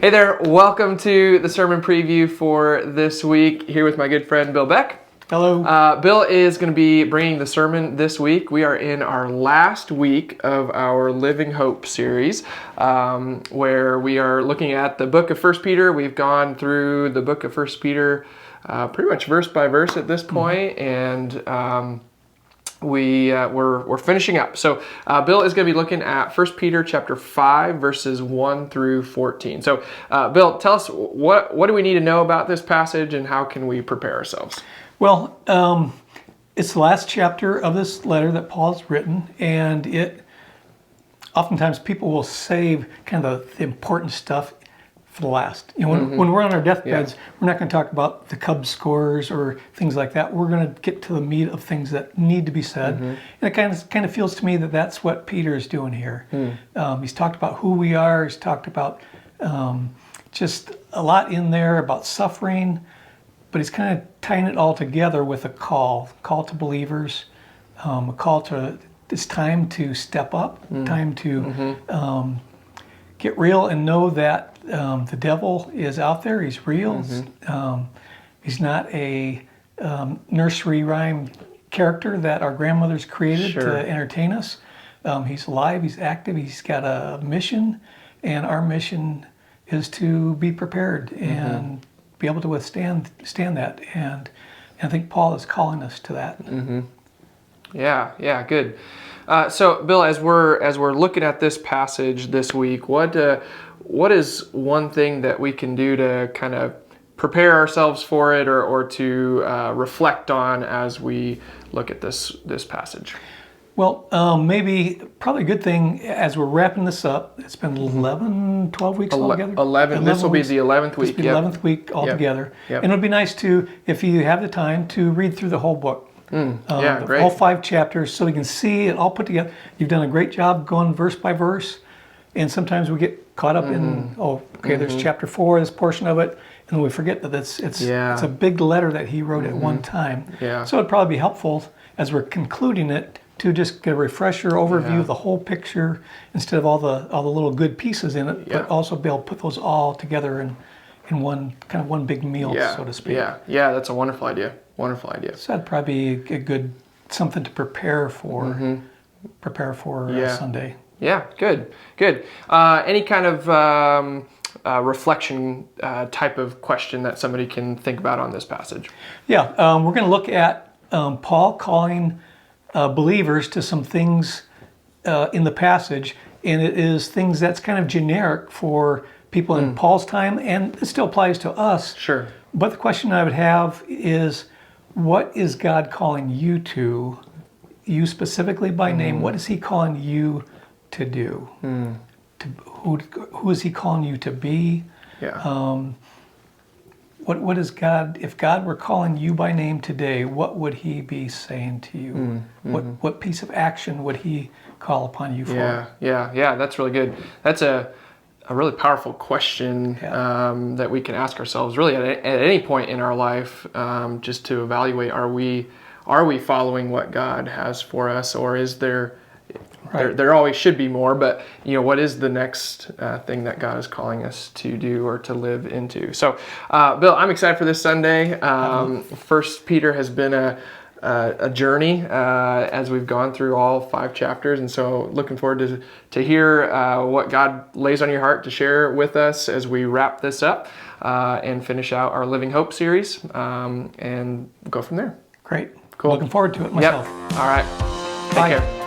Hey there, welcome to the sermon preview for this week, here with my good friend Bill Beck. Hello. Bill is going to be bringing the sermon this week. We are in our last week of our Living Hope series, where we are looking at the book of 1 Peter. We've gone through the book of 1 Peter pretty much verse by verse at this point, and we're finishing up. So Bill is going to be looking at 1 Peter chapter 5, verses 1 through 14. So Bill, tell us, what do we need to know about this passage, and how can we prepare ourselves? Well, it's the last chapter of this letter that Paul's written, and oftentimes people will save kind of the important stuff for the last. You know, when we're on our deathbeds, we're not going to talk about the Cubs scores or things like that. We're going to get to the meat of things that need to be said. And it kind of feels to me that that's what Peter is doing here. He's talked about who we are. He's talked about just a lot in there about suffering, but he's kind of tying it all together with a call to believers, a call to, it's time to step up, time to get real and know that the devil is out there. He's real. He's not a nursery rhyme character that our grandmothers created to entertain us. He's alive. He's active. He's got a mission, and our mission is to be prepared and be able to withstand that. And I think Paul is calling us to that. Yeah, good. So, Bill, as we're looking at this passage this week, what is one thing that we can do to kind of prepare ourselves for it, or to reflect on as we look at this passage? Well, probably a good thing as we're wrapping this up. It's been 12 weeks altogether. 11. This will be the 11th week. This will be the 11th week altogether. And it would be nice to, if you have the time, to read through the whole book. Great. All 5 chapters, so we can see it all put together. You've done a great job going verse by verse, and sometimes we get caught up in, there's chapter 4, this portion of it, and we forget that it's a big letter that he wrote at one time. So it'd probably be helpful as we're concluding it to just get a refresher overview of the whole picture, instead of all the little good pieces in it, but also be able to put those all together in one big meal, so to speak. Yeah, that's a wonderful idea. So that'd probably be a good something to prepare for. Sunday. Yeah, good. Any kind of reflection type of question that somebody can think about on this passage? Yeah, we're going to look at Paul calling believers to some things in the passage, and it is things that's kind of generic for people in Paul's time, and it still applies to us. Sure. But the question I would have is, what is God calling you to, you specifically by name? What is he calling you to do? Who is he calling you to be? What is God, if God were calling you by name today, what would he be saying to you? What piece of action would he call upon you for? Yeah, that's really good. That's a really powerful question that we can ask ourselves really at any point in our life, just to evaluate, are we following what God has for us, or is there always should be more, but what is the next thing that God is calling us to do or to live into? So Bill, I'm excited for this Sunday. 1 Peter has been a journey as we've gone through all 5 chapters, and so looking forward to hear what God lays on your heart to share with us as we wrap this up and finish out our Living Hope series, and go from there. Great. Cool. Looking forward to it myself. All right. Bye. Take care.